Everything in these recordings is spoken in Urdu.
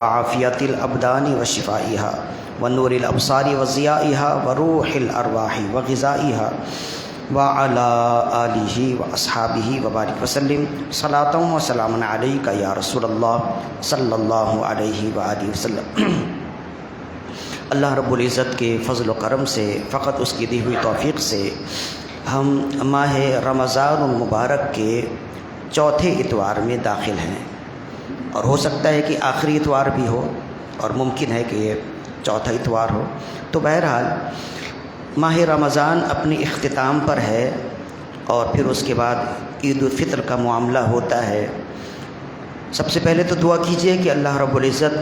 عافیت الابدان و شفائها و نور الابصار و ضیائها و روح الارواح و غذائها وعلى آلہ و اصحابہ وبارک وسلم صلاۃ و سلام علیک یا رسول اللہ صلی اللہ علیہ وآلہ وسلم۔ اللہ رب العزت کے فضل و کرم سے، فقط اس کی دی ہوئی توفیق سے ہم ماہ رمضان المبارک کے چوتھے اتوار میں داخل ہیں، اور ہو سکتا ہے کہ آخری اتوار بھی ہو، اور ممکن ہے کہ یہ چوتھا اتوار ہو۔ تو بہرحال ماہ رمضان اپنے اختتام پر ہے، اور پھر اس کے بعد عید الفطر کا معاملہ ہوتا ہے۔ سب سے پہلے تو دعا کیجئے کہ اللہ رب العزت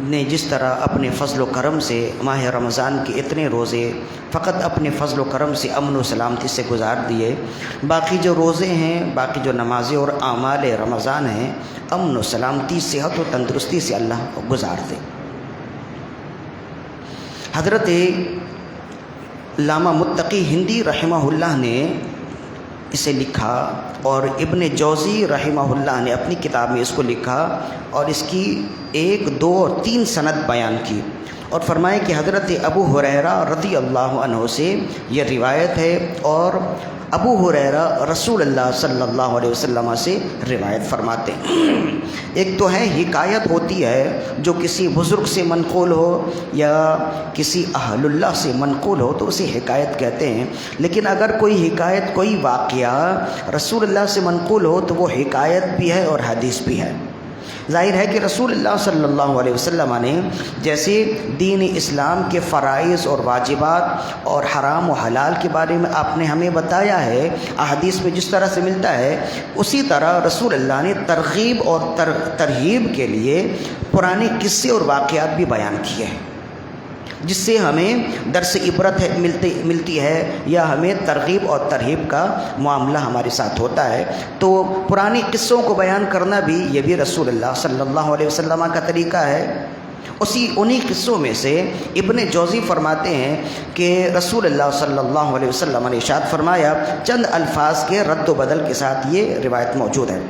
نے جس طرح اپنے فضل و کرم سے ماہ رمضان کے اتنے روزے فقط اپنے فضل و کرم سے امن و سلامتی سے گزار دیے، باقی جو روزے ہیں، باقی جو نمازیں اور اعمال رمضان ہیں، امن و سلامتی، صحت و تندرستی سے اللہ گزار دے۔ حضرت علامہ متقی ہندی رحمہ اللہ نے اسے لکھا، اور ابن جوزی رحمہ اللہ نے اپنی کتاب میں اس کو لکھا، اور اس کی 1، 2 اور 3 سند بیان کی، اور فرمائے کہ حضرت ابو ہریرہ رضی اللہ عنہ سے یہ روایت ہے، اور ابو ہریرہ رسول اللہ صلی اللہ علیہ وسلم سے روایت فرماتے ہیں۔ ایک تو ہے حکایت ہوتی ہے جو کسی بزرگ سے منقول ہو یا کسی اہل اللہ سے منقول ہو تو اسے حکایت کہتے ہیں، لیکن اگر کوئی حکایت، کوئی واقعہ رسول اللہ سے منقول ہو تو وہ حکایت بھی ہے اور حدیث بھی ہے۔ ظاہر ہے کہ رسول اللہ صلی اللہ علیہ وسلم نے جیسے دین اسلام کے فرائض اور واجبات اور حرام و حلال کے بارے میں آپ نے ہمیں بتایا ہے، احادیث میں جس طرح سے ملتا ہے، اسی طرح رسول اللہ نے ترغیب اور ترہیب کے لیے پرانے قصے اور واقعات بھی بیان کیے ہیں، جس سے ہمیں درس عبرت ملتی ہے، یا ہمیں ترغیب اور ترہیب کا معاملہ ہمارے ساتھ ہوتا ہے۔ تو پرانے قصوں کو بیان کرنا بھی یہ بھی رسول اللہ صلی اللہ علیہ وسلم کا طریقہ ہے۔ انہی قصوں میں سے ابن جوزی فرماتے ہیں کہ رسول اللہ صلی اللہ علیہ وسلم نے ارشاد فرمایا، چند الفاظ کے رد و بدل کے ساتھ یہ روایت موجود ہے۔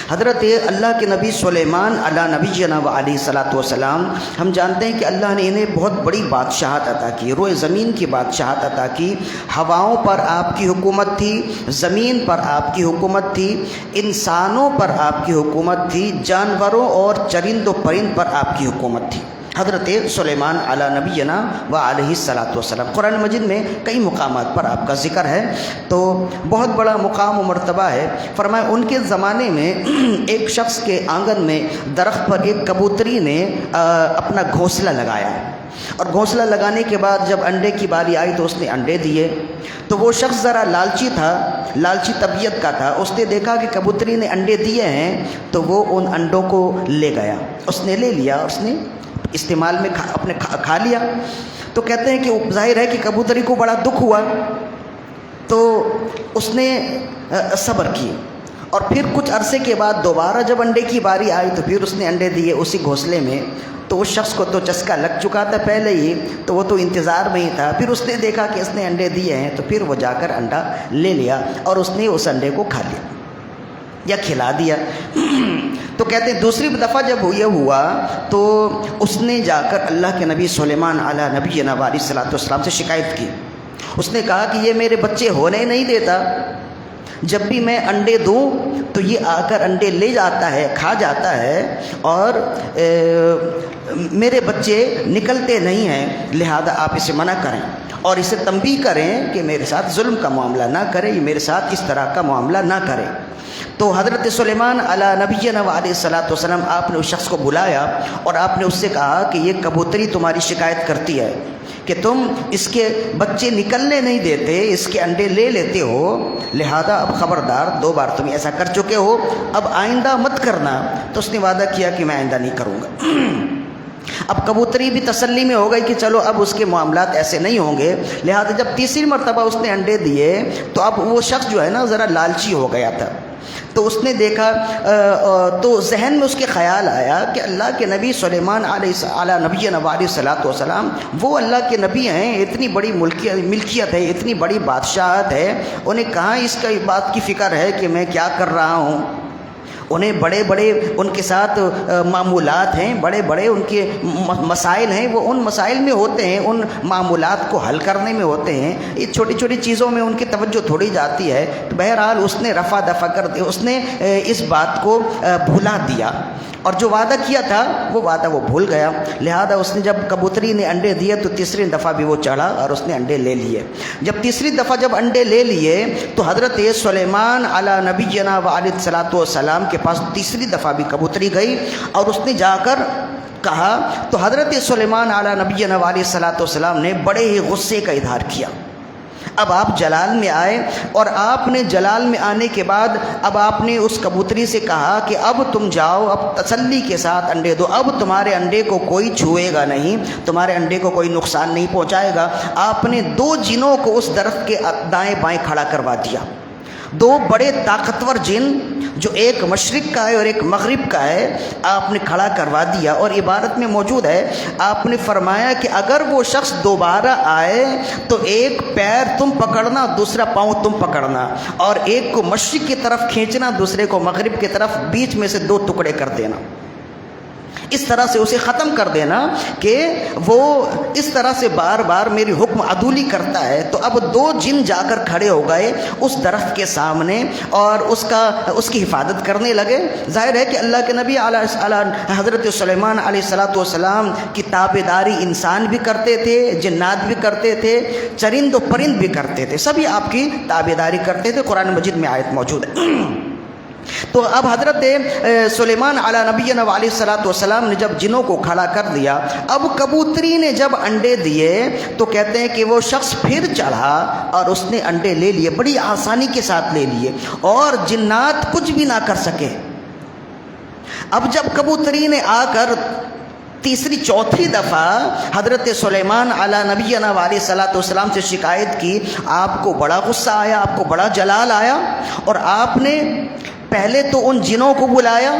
حضرت اللہ کے نبی سلیمان علی نبینا و علیہ الصلاۃ والسلام، ہم جانتے ہیں کہ اللہ نے انہیں بہت بڑی بادشاہت عطا کی، روئے زمین کی بادشاہت عطا کی۔ ہواؤں پر آپ کی حکومت تھی، زمین پر آپ کی حکومت تھی، انسانوں پر آپ کی حکومت تھی، جانوروں اور چرند و پرند پر آپ کی حکومت تھی۔ حضرت سلیمان علی نبینا و علیہ الصلاۃ والسلام، قرآن مجید میں کئی مقامات پر آپ کا ذکر ہے، تو بہت بڑا مقام و مرتبہ ہے۔ فرمایا ان کے زمانے میں ایک شخص کے آنگن میں درخت پر ایک کبوتری نے اپنا گھونسلہ لگایا، اور گھونسلہ لگانے کے بعد جب انڈے کی باری آئی تو اس نے انڈے دیے۔ تو وہ شخص ذرا لالچی تھا، لالچی طبیعت کا تھا، اس نے دیکھا کہ کبوتری نے انڈے دیے ہیں، تو وہ ان انڈوں کو لے گیا، اس نے لے لیا، اس نے استعمال میں اپنے کھا لیا۔ تو کہتے ہیں کہ ظاہر ہے کہ کبوتری کو بڑا دکھ ہوا، تو اس نے صبر کی، اور پھر کچھ عرصے کے بعد دوبارہ جب انڈے کی باری آئی تو پھر اس نے انڈے دیے اسی گھونسلے میں۔ تو اس شخص کو تو چسکا لگ چکا تھا پہلے ہی، تو وہ تو انتظار میں ہی تھا۔ پھر اس نے دیکھا کہ اس نے انڈے دیے ہیں، تو پھر وہ جا کر انڈا لے لیا، اور اس نے اس انڈے کو کھا لیا یا کھلا دیا۔ تو کہتے ہیں دوسری دفعہ جب یہ ہوا تو اس نے جا کر اللہ کے نبی سلیمان علی نبینا و علیہ الصلاۃ والسلام سے شکایت کی۔ اس نے کہا کہ یہ میرے بچے ہونے نہیں دیتا، جب بھی میں انڈے دوں تو یہ آ کر انڈے لے جاتا ہے، کھا جاتا ہے، اور میرے بچے نکلتے نہیں ہیں، لہذا آپ اسے منع کریں اور اسے تنبیہ کریں کہ میرے ساتھ ظلم کا معاملہ نہ کرے، یہ میرے ساتھ اس طرح کا معاملہ نہ کرے۔ تو حضرت سلیمان علی نبینا و علیہ الصلاۃ والسلام، آپ نے اس شخص کو بلایا اور آپ نے اس سے کہا کہ یہ کبوتری تمہاری شکایت کرتی ہے کہ تم اس کے بچے نکلنے نہیں دیتے، اس کے انڈے لے لیتے ہو، لہذا اب خبردار، 2 بار تم ایسا کر چکے ہو، اب آئندہ مت کرنا۔ تو اس نے وعدہ کیا کہ میں آئندہ نہیں کروں گا۔ اب کبوتری بھی تسلی میں ہو گئی کہ چلو اب اس کے معاملات ایسے نہیں ہوں گے، لہذا جب تیسری مرتبہ اس نے انڈے دیے تو اب وہ شخص جو ہے نا ذرا لالچی ہو گیا تھا۔ تو اس نے دیکھا، تو ذہن میں اس کے خیال آیا کہ اللہ کے نبی سلیمان علیہ نبینا و علیہ الصلاۃ والسلام وہ اللہ کے نبی ہیں، اتنی بڑی ملکیت ہے، اتنی بڑی بادشاہت ہے، انہیں کہاں اس کا بات کی فکر ہے کہ میں کیا کر رہا ہوں۔ انہیں بڑے بڑے ان کے ساتھ معمولات ہیں، بڑے بڑے ان کے مسائل ہیں، وہ ان مسائل میں ہوتے ہیں، ان معمولات کو حل کرنے میں ہوتے ہیں، یہ چھوٹی چھوٹی چیزوں میں ان کی توجہ تھوڑی جاتی ہے۔ تو بہرحال اس نے رفع دفع کر دیا، اس نے اس بات کو بھلا دیا، اور جو وعدہ کیا تھا وہ وعدہ وہ بھول گیا۔ لہذا اس نے جب کبوتری نے انڈے دیے تو تیسری دفعہ بھی وہ چڑھا اور اس نے انڈے لے لیے۔ جب تیسری دفعہ جب انڈے لے لیے تو حضرت سلیمان علی نبینا و علیہ الصلوۃ والسلام کے پاس تیسری دفعہ بھی کبوتری گئی، اور اس نے جا کر کہا تو حضرت سلیمان علی نبینا و علیہ الصلوۃ والسلام نے بڑے ہی غصے کا اظہار کیا۔ اب آپ جلال میں آئے، اور آپ نے جلال میں آنے کے بعد اب آپ نے اس کبوتری سے کہا کہ اب تم جاؤ، اب تسلی کے ساتھ انڈے دو، اب تمہارے انڈے کو کوئی چھوئے گا نہیں، تمہارے انڈے کو کوئی نقصان نہیں پہنچائے گا۔ آپ نے 2 جنوں کو اس درخت کے دائیں بائیں کھڑا کروا دیا، 2 بڑے طاقتور جن، جو ایک مشرق کا ہے اور ایک مغرب کا ہے، آپ نے کھڑا کروا دیا۔ اور عبارت میں موجود ہے، آپ نے فرمایا کہ اگر وہ شخص دوبارہ آئے تو ایک پیر تم پکڑنا، دوسرا پاؤں تم پکڑنا، اور ایک کو مشرق کی طرف کھینچنا، دوسرے کو مغرب کی طرف، بیچ میں سے 2 ٹکڑے کر دینا، اس طرح سے اسے ختم کر دینا کہ وہ اس طرح سے بار بار میری حکم عدولی کرتا ہے۔ تو اب 2 جن جا کر کھڑے ہو گئے اس درخت کے سامنے اور اس کی حفاظت کرنے لگے۔ ظاہر ہے کہ اللہ کے نبی حضرت سلیمان علیہ الصلوۃ والسلام کی تابعداری انسان بھی کرتے تھے، جنات بھی کرتے تھے، چرند و پرند بھی کرتے تھے، سبھی آپ کی تابعداری کرتے تھے، قرآن مجید میں آیت موجود ہے۔ تو اب حضرت سلیمان علی نبینا علیہ الصلوۃ والسلام نے جب جنوں کو کھڑا کر دیا، اب کبوتری نے جب انڈے دیے تو کہتے ہیں کہ وہ شخص پھر چڑھا اور اس نے انڈے لے لیے، بڑی آسانی کے ساتھ لے لیے، اور جنات کچھ بھی نہ کر سکے۔ اب جب کبوتری نے آ کر تیسری چوتھی دفعہ حضرت سلیمان علی نبینا علیہ الصلوۃ والسلام سے شکایت کی، آپ کو بڑا غصہ آیا، آپ کو بڑا جلال آیا، اور آپ نے پہلے تو ان جنوں کو بلایا،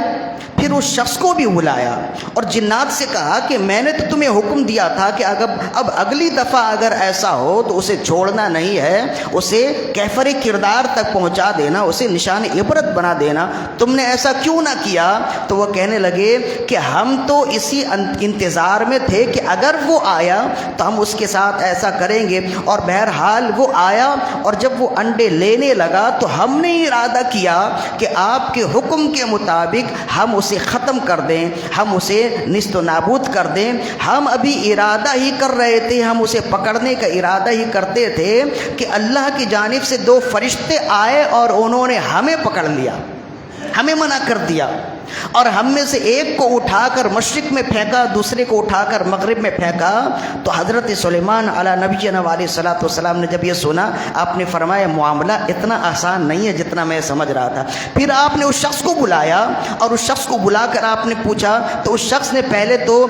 پھر اس شخص کو بھی بلایا، اور جنات سے کہا کہ میں نے تو تمہیں حکم دیا تھا کہ اب اگلی دفعہ اگر ایسا ہو تو اسے چھوڑنا نہیں ہے، اسے کیفر کردار تک پہنچا دینا، اسے نشان عبرت بنا دینا، تم نے ایسا کیوں نہ کیا؟ تو وہ کہنے لگے کہ ہم تو اسی انتظار میں تھے کہ اگر وہ آیا تو ہم اس کے ساتھ ایسا کریں گے، اور بہرحال وہ آیا، اور جب وہ انڈے لینے لگا تو ہم نے ارادہ کیا کہ آپ کے حکم کے مطابق ہم اسے ختم کر دیں، ہم اسے نیست و نابود کر دیں۔ ہم ابھی ارادہ ہی کر رہے تھے، ہم اسے پکڑنے کا ارادہ ہی کرتے تھے کہ اللہ کی جانب سے 2 فرشتے آئے اور انہوں نے ہمیں پکڑ لیا، ہمیں منع کر دیا، اور ہم میں سے ایک کو اٹھا کر مشرق میں پھینکا، دوسرے کو اٹھا کر مغرب میں پھینکا۔ تو حضرت سلیمان علی نبینا علیہ الصلوۃ والسلام نے جب یہ سنا، آپ نے فرمایا معاملہ اتنا آسان نہیں ہے جتنا میں سمجھ رہا تھا۔ پھر آپ نے اس شخص کو بلایا، اور اس شخص کو بلا کر آپ نے پوچھا، تو اس شخص نے پہلے تو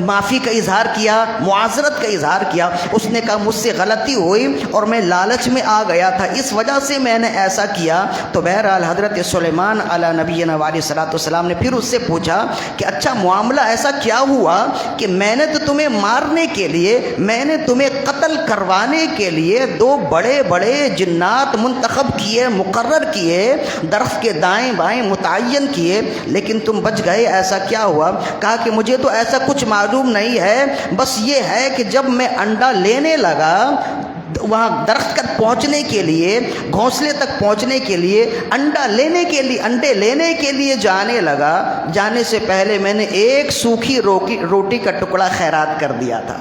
معافی کا اظہار کیا، معذرت کا اظہار کیا، اس نے کہا مجھ سے غلطی ہوئی اور میں لالچ میں آ گیا تھا، اس وجہ سے میں نے ایسا کیا۔ تو بہرحال حضرت سلیمان علی نبینا علیہ الصلوۃ والسلام نے پھر اس سے پوچھا کہ اچھا معاملہ ایسا کیا ہوا کہ میں نے تو تمہیں مارنے کے لیے، میں نے تمہیں قتل کروانے کے لیے 2 بڑے بڑے جنات منتخب کیے، مقرر کیے، درخت کے دائیں بائیں متعین کیے، لیکن تم بچ گئے، ایسا کیا ہوا؟ کہا کہ مجھے تو ایسا کچھ معلوم نہیں ہے، بس یہ ہے کہ جب میں انڈا لینے لگا، وہاں درخت تک پہنچنے کے لیے، گھونسلے تک پہنچنے کے لیے، انڈے لینے کے لیے جانے لگا، جانے سے پہلے میں نے ایک سوکھی روٹی کا ٹکڑا خیرات کر دیا تھا۔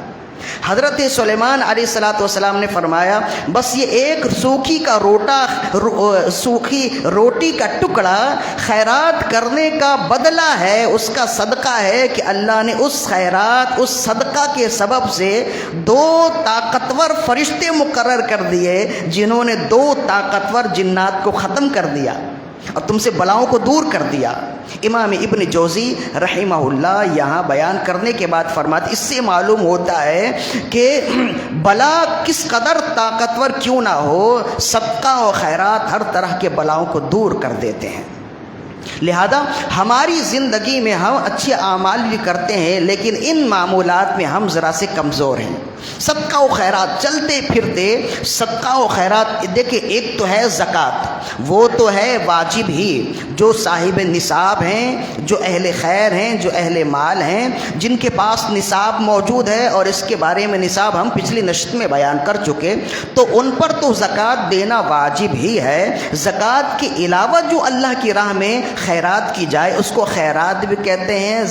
حضرت سلیمان علیہ الصلوۃ والسلام نے فرمایا بس یہ ایک سوکھی روٹی کا ٹکڑا خیرات کرنے کا بدلہ ہے، اس کا صدقہ ہے کہ اللہ نے اس خیرات، اس صدقہ کے سبب سے 2 طاقتور فرشتے مقرر کر دیے، جنہوں نے 2 طاقتور جنات کو ختم کر دیا اور تم سے بلاؤں کو دور کر دیا۔ امام ابن جوزی رحمہ اللہ یہاں بیان کرنے کے بعد فرماتے، اس سے معلوم ہوتا ہے کہ بلا کس قدر طاقتور کیوں نہ ہو، صدقہ و خیرات ہر طرح کے بلاؤں کو دور کر دیتے ہیں۔ لہذا ہماری زندگی میں ہم اچھے اعمال بھی کرتے ہیں، لیکن ان معمولات میں ہم ذرا سے کمزور ہیں۔ صدقہ و خیرات چلتے پھرتے صدقہ و خیرات، دیکھیں ایک تو ہے زکوٰۃ، وہ تو ہے واجب ہی، جو صاحب نصاب ہیں، جو اہل خیر ہیں، جو اہل مال ہیں، جن کے پاس نصاب موجود ہے، اور اس کے بارے میں نصاب ہم پچھلی نشست میں بیان کر چکے، تو ان پر تو زکوٰۃ دینا واجب ہی ہے۔ زکوٰۃ کے علاوہ جو اللہ کی راہ میں خیرات کی جائے اس کو خیرات بھی کہتے ہیں،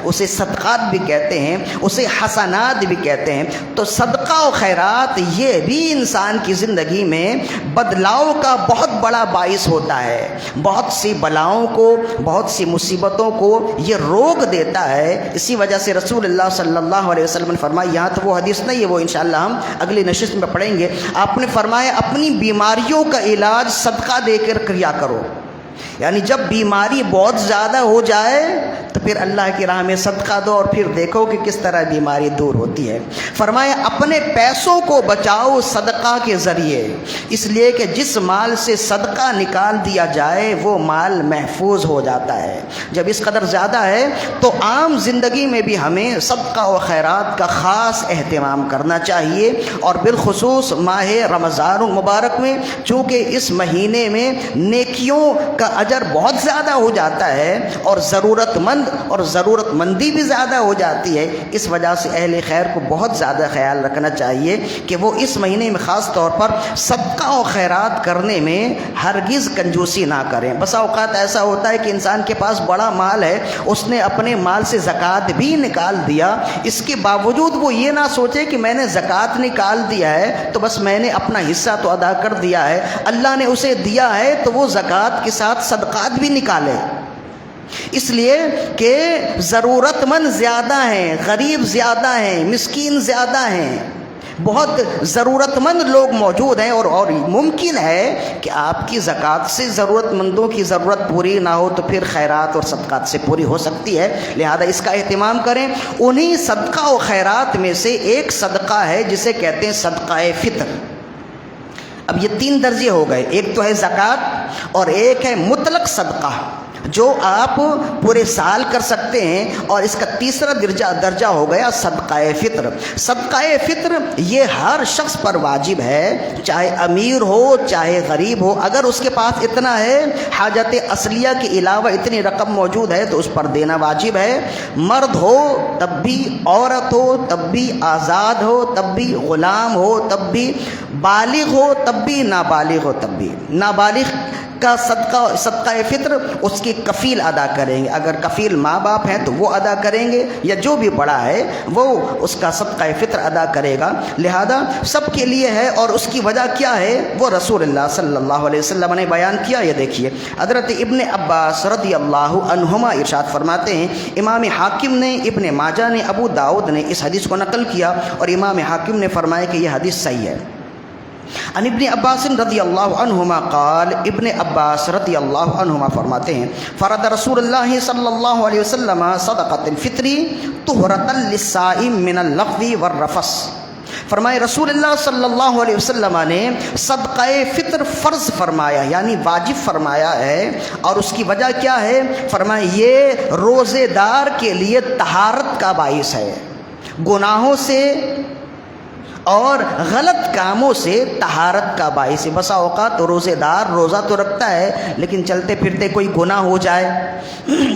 اسے صدقات بھی کہتے ہیں، اسے حسنات بھی کہتے ہیں۔ تو صدقہ و خیرات یہ بھی انسان کی زندگی میں بدلاؤ کا بہت بڑا باعث ہوتا ہے، بہت سی بلاؤں کو، بہت سی مصیبتوں کو یہ روک دیتا ہے۔ اسی وجہ سے رسول اللہ صلی اللہ علیہ وسلم نے فرمایا، یہاں تو وہ حدیث نہیں ہے، وہ انشاءاللہ ہم اگلی نشست میں پڑھیں گے، آپ نے فرمایا اپنی بیماریوں کا علاج صدقہ دے کر کیا کرو، یعنی جب بیماری بہت زیادہ ہو جائے تو پھر اللہ کی راہ میں صدقہ دو، اور پھر دیکھو کہ کس طرح بیماری دور ہوتی ہے۔ فرمایا اپنے پیسوں کو بچاؤ صدقہ کے ذریعے، اس لیے کہ جس مال سے صدقہ نکال دیا جائے وہ مال محفوظ ہو جاتا ہے۔ جب اس قدر زیادہ ہے تو عام زندگی میں بھی ہمیں صدقہ و خیرات کا خاص اہتمام کرنا چاہیے، اور بالخصوص ماہ رمضان المبارک میں، چونکہ اس مہینے میں نیکیوں کا اجر بہت زیادہ ہو جاتا ہے، اور ضرورت مندی بھی زیادہ ہو جاتی ہے، اس وجہ سے اہل خیر کو بہت زیادہ خیال رکھنا چاہیے کہ وہ اس مہینے میں خاص طور پر صدقہ و خیرات کرنے میں ہرگز کنجوسی نہ کریں۔ بسا اوقات ایسا ہوتا ہے کہ انسان کے پاس بڑا مال ہے، اس نے اپنے مال سے زکوٰۃ بھی نکال دیا، اس کے باوجود وہ یہ نہ سوچے کہ میں نے زکوٰۃ نکال دیا ہے تو بس میں نے اپنا حصہ تو ادا کر دیا ہے، اللہ نے اسے دیا ہے تو وہ زکوٰۃ کے ساتھ صدقات بھی نکالے، اس لیے کہ ضرورت مند زیادہ ہیں، غریب زیادہ ہیں، مسکین زیادہ ہیں، بہت ضرورت مند لوگ موجود ہیں، اور ممکن ہے کہ آپ کی زکوٰۃ سے ضرورت مندوں کی ضرورت پوری نہ ہو تو پھر خیرات اور صدقات سے پوری ہو سکتی ہے، لہذا اس کا اہتمام کریں۔ انہی صدقہ و خیرات میں سے ایک صدقہ ہے جسے کہتے ہیں صدقہ فطر۔ اب یہ تین درجے ہو گئے، ایک تو ہے زکوٰۃ اور ایک ہے مطلق صدقہ جو آپ پورے سال کر سکتے ہیں، اور اس کا تیسرا درجہ ہو گیا صدقہ فطر۔ صدقہ فطر یہ ہر شخص پر واجب ہے، چاہے امیر ہو چاہے غریب ہو، اگر اس کے پاس اتنا ہے، حاجت اصلیہ کے علاوہ اتنی رقم موجود ہے تو اس پر دینا واجب ہے، مرد ہو تب بھی، عورت ہو تب بھی، آزاد ہو تب بھی، غلام ہو تب بھی، بالغ ہو تب بھی، نابالغ ہو تب بھی۔ نابالغ کا صدقہ فطر اس کی کفیل ادا کریں گے، اگر کفیل ماں باپ ہیں تو وہ ادا کریں گے، یا جو بھی بڑا ہے وہ اس کا صدقہ فطر ادا کرے گا، لہذا سب کے لیے ہے۔ اور اس کی وجہ کیا ہے وہ رسول اللہ صلی اللہ علیہ وسلم نے بیان کیا، یہ دیکھیے حضرت ابن عباس رضی اللہ عنہما ارشاد فرماتے ہیں، امام حاکم نے، ابن ماجہ نے، ابو داؤد نے اس حدیث کو نقل کیا، اور امام حاکم نے فرمایا کہ یہ حدیث صحیح ہے۔ عن ابن عباس رضی اللہ عنہما قال، ابن عباس رضی اللہ عنہما فرماتے ہیں، فرض رسول اللہ صلی اللہ علیہ وسلم صدقۃ الفطر طہرۃ للصائم من اللغو والرفث۔ فرمائے رسول اللہ صلی اللہ علیہ وسلم نے صدقہ فطر فرض فرمایا، یعنی واجب فرمایا ہے، اور اس کی وجہ کیا ہے؟ فرمائے یہ روزے دار کے لیے طہارت کا باعث ہے، گناہوں سے اور غلط کاموں سے طہارت کا باعث ہے۔ بسا اوقات روزے دار روزہ تو رکھتا ہے لیکن چلتے پھرتے کوئی گناہ ہو جائے،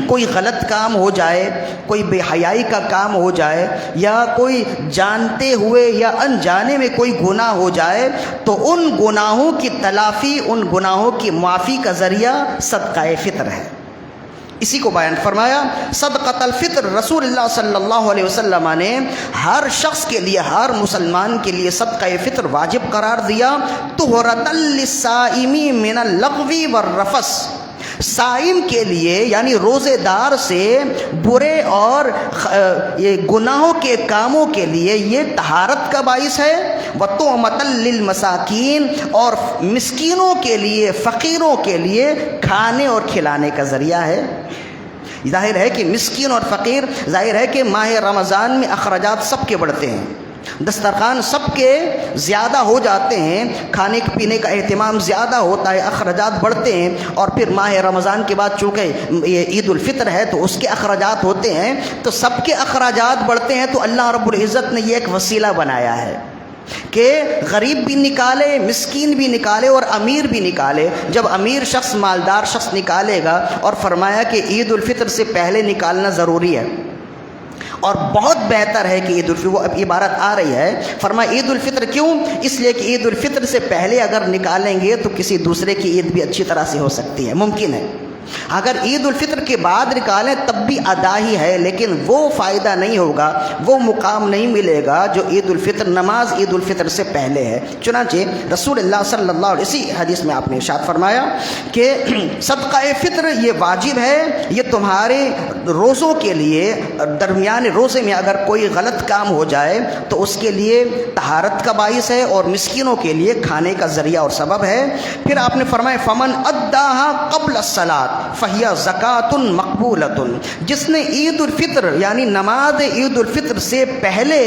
کوئی غلط کام ہو جائے، کوئی بے حیائی کا کام ہو جائے، یا کوئی جانتے ہوئے یا انجانے میں کوئی گناہ ہو جائے، تو ان گناہوں کی تلافی، ان گناہوں کی معافی کا ذریعہ صدقہ فطر ہے۔ اسی کو بیان فرمایا صدقۃ الفطر، رسول اللہ صلی اللہ علیہ وسلم نے ہر شخص کے لیے، ہر مسلمان کے لیے صدقہ فطر واجب قرار دیا، طہرۃ للصائم من اللغو والرفث، صائم کے لیے یعنی روزے دار سے برے اور یہ گناہوں کے کاموں کے لیے یہ طہارت کا باعث ہے، وطعمۃ للمساکین، اور مسکینوں کے لیے، فقیروں کے لیے کھانے اور کھلانے کا ذریعہ ہے۔ ظاہر ہے کہ مسکین اور فقیر، ظاہر ہے کہ ماہ رمضان میں اخراجات سب کے بڑھتے ہیں، دسترخوان سب کے زیادہ ہو جاتے ہیں، کھانے پینے کا اہتمام زیادہ ہوتا ہے، اخراجات بڑھتے ہیں، اور پھر ماہ رمضان کے بعد چونکہ یہ عید الفطر ہے تو اس کے اخراجات ہوتے ہیں، تو سب کے اخراجات بڑھتے ہیں، تو اللہ رب العزت نے یہ ایک وسیلہ بنایا ہے کہ غریب بھی نکالے، مسکین بھی نکالے اور امیر بھی نکالے۔ جب امیر شخص، مالدار شخص نکالے گا، اور فرمایا کہ عید الفطر سے پہلے نکالنا ضروری ہے، اور بہت بہتر ہے کہ عید الفطر، وہ اب عبارت آ رہی ہے، فرمایا عید الفطر کیوں؟ اس لیے کہ عید الفطر سے پہلے اگر نکالیں گے تو کسی دوسرے کی عید بھی اچھی طرح سے ہو سکتی ہے، ممکن ہے۔ اگر عید الفطر کے بعد نکالیں تب بھی ادا ہی ہے، لیکن وہ فائدہ نہیں ہوگا، وہ مقام نہیں ملے گا جو عید الفطر، نماز عید الفطر سے پہلے ہے۔ چنانچہ رسول اللہ صلی اللہ علیہ وسلم، اسی حدیث میں آپ نے ارشاد فرمایا کہ صدقہ فطر یہ واجب ہے، یہ تمہارے روزوں کے لیے، درمیان روزے میں اگر کوئی غلط کام ہو جائے تو اس کے لیے طہارت کا باعث ہے، اور مسکینوں کے لیے کھانے کا ذریعہ اور سبب ہے۔ پھر آپ نے فرمایا فمن اداہا قبل الصلاۃ فہیا زکات مقبولۃ، جس نے عید الفطر یعنی نماز عید الفطر سے پہلے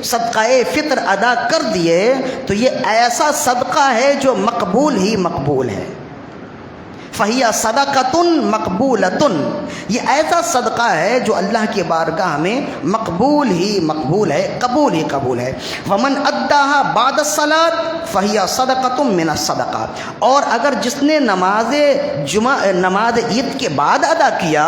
صدقہ فطر ادا کر دیے تو یہ ایسا صدقہ ہے جو مقبول ہی مقبول ہے۔ فہیا صدقۃ مقبولۃ، یہ ایسا صدقہ ہے جو اللہ کی بارگاہ میں مقبول ہی مقبول ہے، قبول ہی قبول ہے۔ ومن اداہا بعد الصلاۃ فہیا صدقۃ من الصدقات، اور اگر جس نے نماز عید کے بعد ادا کیا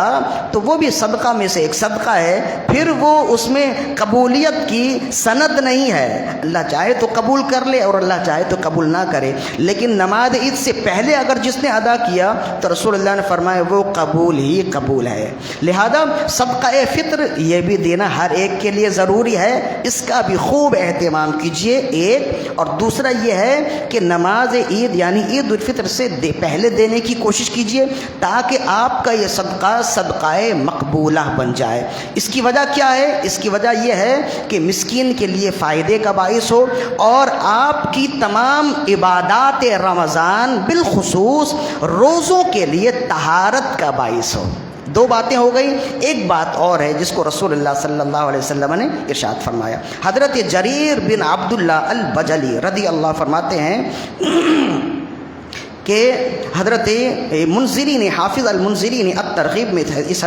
تو وہ بھی صدقہ میں سے ایک صدقہ ہے، پھر وہ اس میں قبولیت کی سند نہیں ہے، اللہ چاہے تو قبول کر لے اور اللہ چاہے تو قبول نہ کرے، لیکن نماز عید سے پہلے اگر جس نے ادا کیا تو رسول اللہ نے فرمایا وہ قبول ہی قبول ہے۔ لہذا صدقہ فطر یہ بھی دینا ہر ایک کے لیے ضروری ہے، اس کا بھی خوب اہتمام کیجئے، ایک، اور دوسرا یہ ہے کہ نماز عید یعنی عید الفطر سے پہلے دینے کی کوشش کیجئے تاکہ آپ کا یہ صدقہ مقبولہ بن جائے۔ اس کی وجہ کیا ہے؟ اس کی وجہ یہ ہے کہ مسکین کے لیے فائدے کا باعث ہو، اور آپ کی تمام عبادات رمضان بالخصوص روزوں کے لیے طہارت کا باعث ہو۔ دو باتیں ہو گئی، ایک بات اور ہے جس کو رسول اللہ صلی اللہ علیہ وسلم نے ارشاد فرمایا۔ حضرت جریر بن عبداللہ البجلی رضی اللہ فرماتے ہیں کہ حضرت منذری نے، حافظ المنذری نے الترغیب میں اس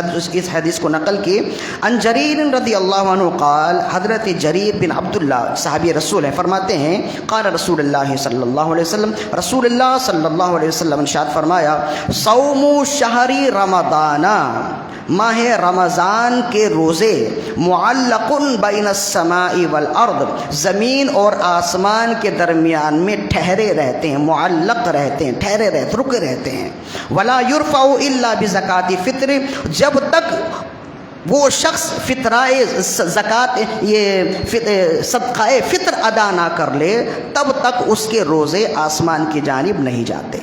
حدیث کو نقل کی، ان جریر رضی اللہ عنہ قال، حضرت جریر بن عبداللہ صحابی رسول ہیں، فرماتے ہیں قال رسول اللہ صلی اللہ علیہ وسلم، رسول اللہ صلی اللہ علیہ وسلم ارشاد فرمایا، صوم شہر رمضان، ماہ رمضان کے روزے، معلق بین السماء والارض، زمین اور آسمان کے درمیان میں ٹھہرے رہتے ہیں، معلق رہتے ہیں، ٹھہرے رہتے، رکے رہتے ہیں، ولا یرفع الا بزکات فطر، جب تک وہ شخص فطرائے زکات یہ صدقہ فطر ادا نہ کر لے تب تک اس کے روزے آسمان کی جانب نہیں جاتے۔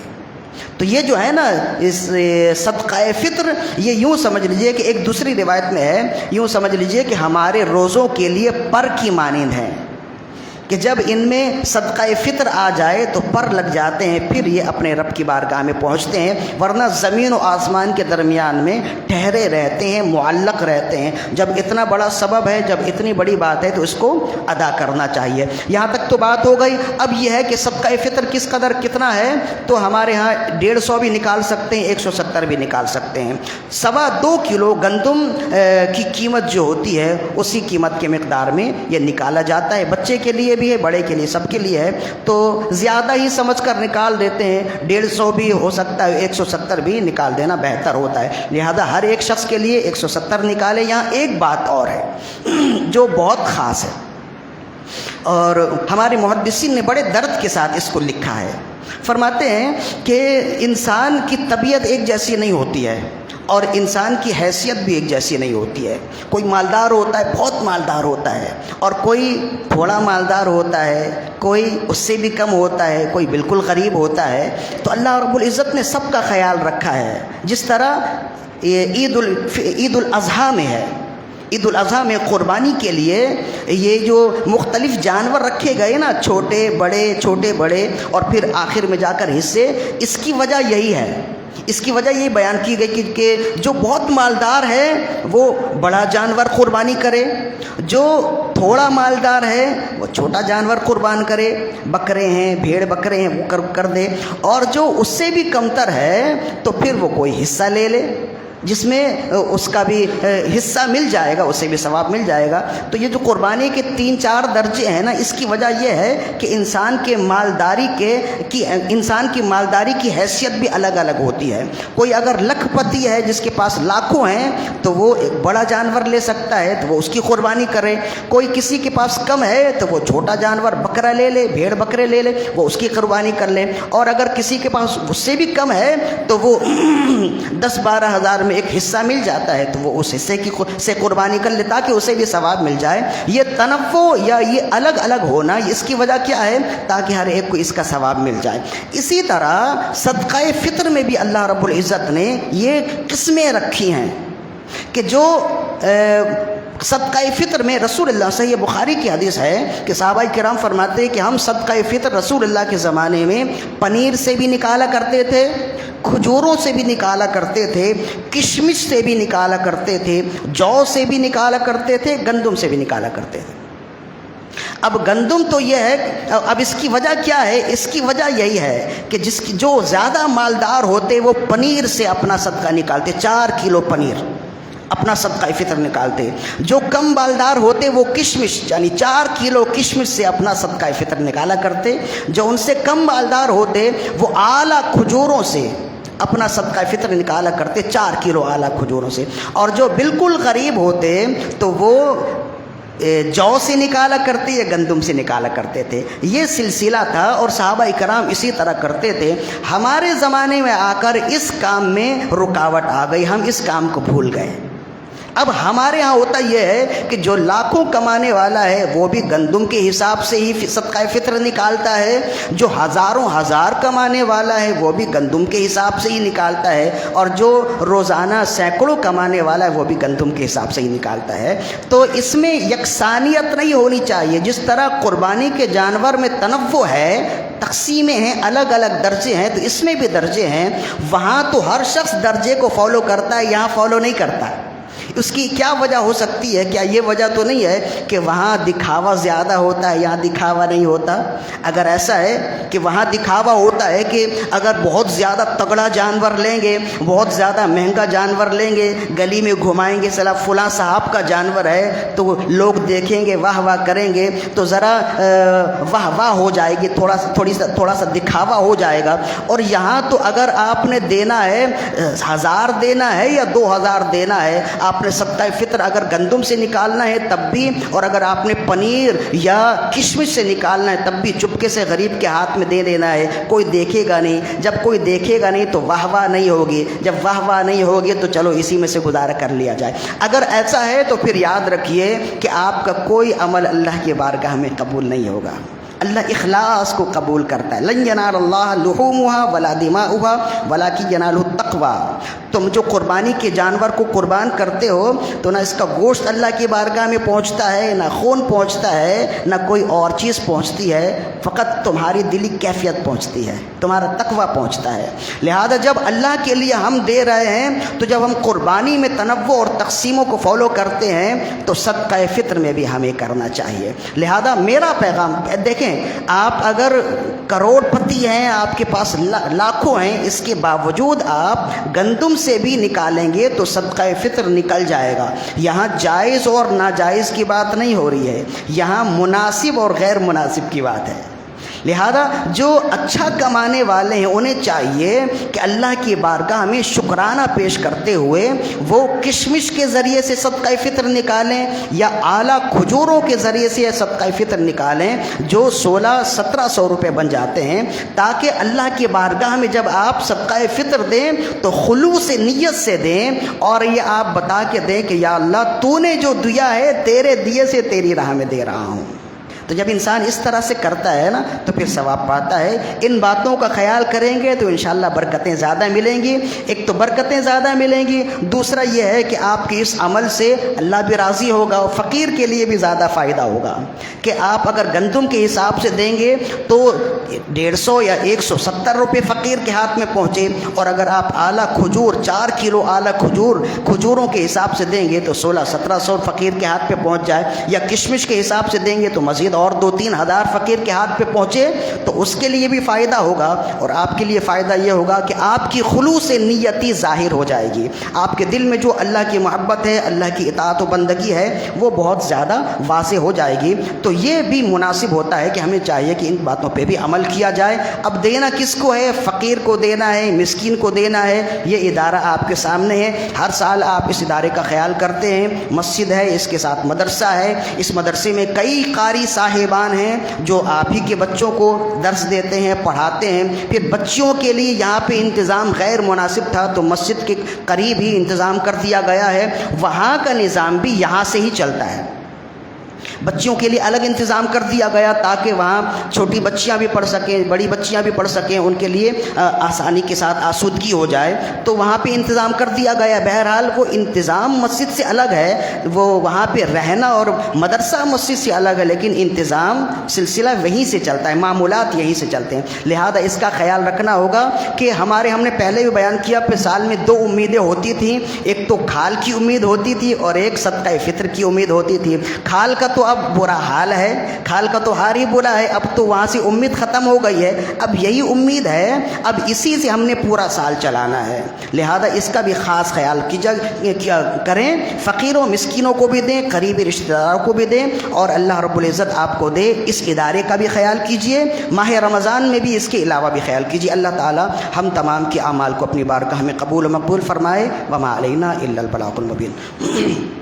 تو یہ جو ہے نا اس صدقہ فطر، یہ یوں سمجھ لیجئے کہ ایک دوسری روایت میں ہے، یوں سمجھ لیجئے کہ ہمارے روزوں کے لیے پر کی مانند ہے، کہ جب ان میں صدقہ فطر آ جائے تو پر لگ جاتے ہیں، پھر یہ اپنے رب کی بارگاہ میں پہنچتے ہیں، ورنہ زمین و آسمان کے درمیان میں ٹھہرے رہتے ہیں، معلق رہتے ہیں۔ جب اتنا بڑا سبب ہے، جب اتنی بڑی بات ہے تو اس کو ادا کرنا چاہیے۔ یہاں تک تو بات ہو گئی۔ اب یہ ہے کہ صدقہ فطر کس قدر کتنا ہے، تو ہمارے ہاں 150 بھی نکال سکتے ہیں، 170 بھی نکال سکتے ہیں۔ 2.25 کلو گندم کی قیمت جو ہوتی ہے اسی قیمت کے مقدار میں یہ نکالا جاتا ہے، بچے کے لیے بھی ہے، بڑے کے لیے، سب کے لیے ہے، تو زیادہ ہی سمجھ کر نکال دیتے ہیں، 150 بھی ہو سکتا ہے، 170 بھی نکال دینا بہتر ہوتا ہے، لہذا ہر ایک شخص کے لیے 170 نکالے۔ یہاں ایک بات اور ہے جو بہت خاص ہے، اور ہمارے محدثین نے بڑے درد کے ساتھ اس کو لکھا ہے۔ فرماتے ہیں کہ انسان کی طبیعت ایک جیسی نہیں ہوتی ہے، اور انسان کی حیثیت بھی ایک جیسی نہیں ہوتی ہے۔ کوئی مالدار ہوتا ہے، بہت مالدار ہوتا ہے، اور کوئی تھوڑا مالدار ہوتا ہے، کوئی اس سے بھی کم ہوتا ہے، کوئی بالکل غریب ہوتا ہے۔ تو اللہ رب العزت نے سب کا خیال رکھا ہے، جس طرح عید الاضحیٰ میں ہے، عید الاضحیٰ میں قربانی کے لیے یہ جو مختلف جانور رکھے گئے نا، چھوٹے بڑے چھوٹے بڑے، اور پھر آخر میں جا کر حصے، اس کی وجہ یہی ہے، اس کی وجہ یہ بیان کی گئی کہ جو بہت مالدار ہے وہ بڑا جانور قربانی کرے، جو تھوڑا مالدار ہے وہ چھوٹا جانور قربان کرے، بکرے ہیں، بھیڑ بکرے ہیں وہ کر دے، اور جو اس سے بھی کمتر ہے تو پھر وہ کوئی حصہ لے لے جس میں اس کا بھی حصہ مل جائے گا، اسے بھی ثواب مل جائے گا۔ تو یہ جو قربانی کے 3-4 درجے ہیں نا، اس کی وجہ یہ ہے کہ انسان کی مالداری کی حیثیت بھی الگ الگ ہوتی ہے۔ کوئی اگر لکھ پتی ہے، جس کے پاس لاکھوں ہیں، تو وہ ایک بڑا جانور لے سکتا ہے تو وہ اس کی قربانی کرے۔ کوئی کسی کے پاس کم ہے تو وہ چھوٹا جانور بکرا لے لے، بھیڑ بکرے لے لے، وہ اس کی قربانی کر لے۔ اور اگر کسی کے پاس اس سے بھی کم ہے تو وہ 10-12 ہزار میں ایک حصہ مل جاتا ہے تو وہ اس حصے سے قربانی کر لے تاکہ اسے بھی ثواب مل جائے۔ یہ تنوع یا یہ الگ الگ ہونا، اس کی وجہ کیا ہے؟ تاکہ ہر ایک کو اس کا ثواب مل جائے۔ اسی طرح صدقہ فطر میں بھی اللہ رب العزت نے یہ قسمیں رکھی ہیں کہ جو صدقہ فطر میں رسول اللہ، صحیح بخاری کی حدیث ہے کہ صحابہ کرام فرماتے ہیں کہ ہم صدقہ فطر رسول اللہ کے زمانے میں پنیر سے بھی نکالا کرتے تھے، کھجوروں سے بھی نکالا کرتے تھے، کشمش سے بھی نکالا کرتے تھے، جو سے بھی نکالا کرتے تھے، گندم سے بھی نکالا کرتے تھے۔ اب گندم تو یہ ہے، اب اس کی وجہ کیا ہے؟ اس کی وجہ یہی ہے کہ جو زیادہ مالدار ہوتے وہ پنیر سے اپنا صدقہ نکالتے، 4 کلو پنیر اپنا صدقہ فطر نکالتے۔ جو کم مالدار ہوتے وہ کشمش یعنی 4 کلو کشمش سے اپنا صدقہ فطر نکالا کرتے۔ جو ان سے کم مالدار ہوتے وہ اعلیٰ کھجوروں سے اپنا صدقہ فطر نکالا کرتے، 4 کلو اعلیٰ کھجوروں سے۔ اور جو بالکل غریب ہوتے تو وہ جو سے نکالا کرتے یا گندم سے نکالا کرتے تھے۔ یہ سلسلہ تھا اور صحابہ کرام اسی طرح کرتے تھے۔ ہمارے زمانے میں آ کر اس کام میں رکاوٹ آ گئی، ہم اس کام کو بھول گئے۔ اب ہمارے ہاں ہوتا یہ ہے کہ جو لاکھوں کمانے والا ہے وہ بھی گندم کے حساب سے ہی صدقہ فطر نکالتا ہے، جو ہزاروں ہزار کمانے والا ہے وہ بھی گندم کے حساب سے ہی نکالتا ہے، اور جو روزانہ سینکڑوں کمانے والا ہے وہ بھی گندم کے حساب سے ہی نکالتا ہے۔ تو اس میں یکسانیت نہیں ہونی چاہیے۔ جس طرح قربانی کے جانور میں تنوع ہے، تقسیمیں ہیں، الگ الگ درجے ہیں، تو اس میں بھی درجے ہیں۔ وہاں تو ہر شخص درجے کو فالو کرتا ہے، یہاں فالو نہیں کرتا۔ اس کی کیا وجہ ہو سکتی ہے؟ کیا یہ وجہ تو نہیں ہے کہ وہاں دکھاوا زیادہ ہوتا ہے، یہاں دکھاوا نہیں ہوتا؟ اگر ایسا ہے کہ وہاں دکھاوا ہوتا ہے کہ اگر بہت زیادہ تگڑا جانور لیں گے، بہت زیادہ مہنگا جانور لیں گے، گلی میں گھمائیں گے، صلاح فلاں صاحب کا جانور ہے، تو لوگ دیکھیں گے، واہ واہ کریں گے، تو ذرا واہ واہ ہو جائے گی، تھوڑا سا دکھاوا ہو جائے گا۔ اور یہاں تو اگر آپ نے دینا ہے 1000 دینا ہے یا 2000 دینا ہے، آپ نے صدقہ فطر اگر گندم سے نکالنا ہے تب بھی، اور اگر آپ نے پنیر یا کشمش سے نکالنا ہے تب بھی چپکے سے غریب کے ہاتھ میں دے دینا ہے، کوئی دیکھے گا نہیں۔ جب کوئی دیکھے گا نہیں تو واہ واہ نہیں ہوگی، جب واہ واہ نہیں ہوگی تو چلو اسی میں سے گزارا کر لیا جائے۔ اگر ایسا ہے تو پھر یاد رکھیے کہ آپ کا کوئی عمل اللہ کی بارگاہ میں قبول نہیں ہوگا۔ اللہ اخلاص کو قبول کرتا ہے۔ لن ینال اللہ لحومها ولا دماؤها ولکن ینالہ التقوی۔ تم جو قربانی کے جانور کو قربان کرتے ہو تو نہ اس کا گوشت اللہ کی بارگاہ میں پہنچتا ہے، نہ خون پہنچتا ہے، نہ کوئی اور چیز پہنچتی ہے، فقط تمہاری دلی کیفیت پہنچتی ہے، تمہارا تقوی پہنچتا ہے۔ لہذا جب اللہ کے لیے ہم دے رہے ہیں تو جب ہم قربانی میں تنوع اور تقسیموں کو فالو کرتے ہیں تو صدقہ فطر میں بھی ہمیں کرنا چاہیے۔ لہذا میرا پیغام دیکھیں، آپ اگر کروڑ پتی ہیں، آپ کے پاس لاکھوں ہیں، اس کے باوجود آپ گندم سے بھی نکالیں گے تو صدقہ فطر نکل جائے گا۔ یہاں جائز اور ناجائز کی بات نہیں ہو رہی ہے، یہاں مناسب اور غیر مناسب کی بات ہے۔ لہذا جو اچھا کمانے والے ہیں انہیں چاہیے کہ اللہ کی بارگاہ میں شکرانہ پیش کرتے ہوئے وہ کشمش کے ذریعے سے صدقہ فطر نکالیں یا اعلیٰ کھجوروں کے ذریعے سے صدقہ فطر نکالیں، جو 1600-1700 روپے بن جاتے ہیں، تاکہ اللہ کی بارگاہ میں جب آپ صدقہ فطر دیں تو خلوص نیت سے دیں، اور یہ آپ بتا کے دیں کہ یا اللہ تو نے جو دیا ہے تیرے دیے سے تیری راہ میں دے رہا ہوں۔ تو جب انسان اس طرح سے کرتا ہے نا تو پھر ثواب پاتا ہے۔ ان باتوں کا خیال کریں گے تو انشاءاللہ برکتیں زیادہ ملیں گی۔ ایک تو برکتیں زیادہ ملیں گی، دوسرا یہ ہے کہ آپ کے اس عمل سے اللہ بھی راضی ہوگا اور فقیر کے لیے بھی زیادہ فائدہ ہوگا کہ آپ اگر گندم کے حساب سے دیں گے تو 150 یا 170 روپے فقیر کے ہاتھ میں پہنچے، اور اگر آپ اعلیٰ کھجور 4 کلو اعلیٰ کھجوروں کے حساب سے دیں گے تو 1600-1700 فقیر کے ہاتھ پہ پہنچ جائے، یا کشمش کے حساب سے دیں گے تو مزید اور 2-3 ہزار فقیر کے ہاتھ پہ پہنچے، تو اس کے لیے بھی فائدہ ہوگا۔ اور آپ کے لیے فائدہ یہ ہوگا کہ آپ کی خلوص نیتی ظاہر ہو جائے گی، آپ کے دل میں جو اللہ کی محبت ہے، اللہ کی اطاعت و بندگی ہے، وہ بہت زیادہ واضح ہو جائے گی۔ تو یہ بھی مناسب ہوتا ہے کہ ہمیں چاہیے کہ ان باتوں پہ بھی عمل کیا جائے۔ اب دینا کس کو ہے؟ فقیر کو دینا ہے، مسکین کو دینا ہے۔ یہ ادارہ آپ کے سامنے ہے، ہر سال آپ اس ادارے کا خیال کرتے ہیں۔ مسجد ہے، اس کے ساتھ مدرسہ ہے، اس مدرسے میں کئی قاری صاحبان ہیں جو آپ ہی کے بچوں کو درس دیتے ہیں، پڑھاتے ہیں۔ پھر بچوں کے لیے یہاں پہ انتظام غیر مناسب تھا تو مسجد کے قریب ہی انتظام کر دیا گیا ہے، وہاں کا نظام بھی یہاں سے ہی چلتا ہے۔ بچیوں کے لیے الگ انتظام کر دیا گیا تاکہ وہاں چھوٹی بچیاں بھی پڑھ سکیں، بڑی بچیاں بھی پڑھ سکیں، ان کے لیے آسانی کے ساتھ آسودگی ہو جائے، تو وہاں پہ انتظام کر دیا گیا۔ بہرحال وہ انتظام مسجد سے الگ ہے، وہ وہاں پہ رہنا اور مدرسہ مسجد سے الگ ہے، لیکن انتظام سلسلہ وہیں سے چلتا ہے، معمولات یہیں سے چلتے ہیں۔ لہذا اس کا خیال رکھنا ہوگا کہ ہم نے پہلے بھی بیان کیا کہ سال میں 2 امیدیں ہوتی تھیں، ایک تو کھال کی امید ہوتی تھی اور ایک صدقہ فطر کی امید ہوتی تھی۔ کھال کا تو اب برا حال ہے، کھال کا تو ہار ہی برا ہے، اب تو وہاں سے امید ختم ہو گئی ہے، اب یہی امید ہے، اب اسی سے ہم نے پورا سال چلانا ہے۔ لہذا اس کا بھی خاص خیال کریں، فقیروں مسکینوں کو بھی دیں، قریبی رشتہ داروں کو بھی دیں، اور اللہ رب العزت آپ کو دے اس ادارے کا بھی خیال کیجئے، ماہ رمضان میں بھی اس کے علاوہ بھی خیال کیجئے۔ اللہ تعالی ہم تمام کے اعمال کو اپنی بارگاہ میں قبول و مقبول فرمائے۔ وما علینا الا البلاغ المبین۔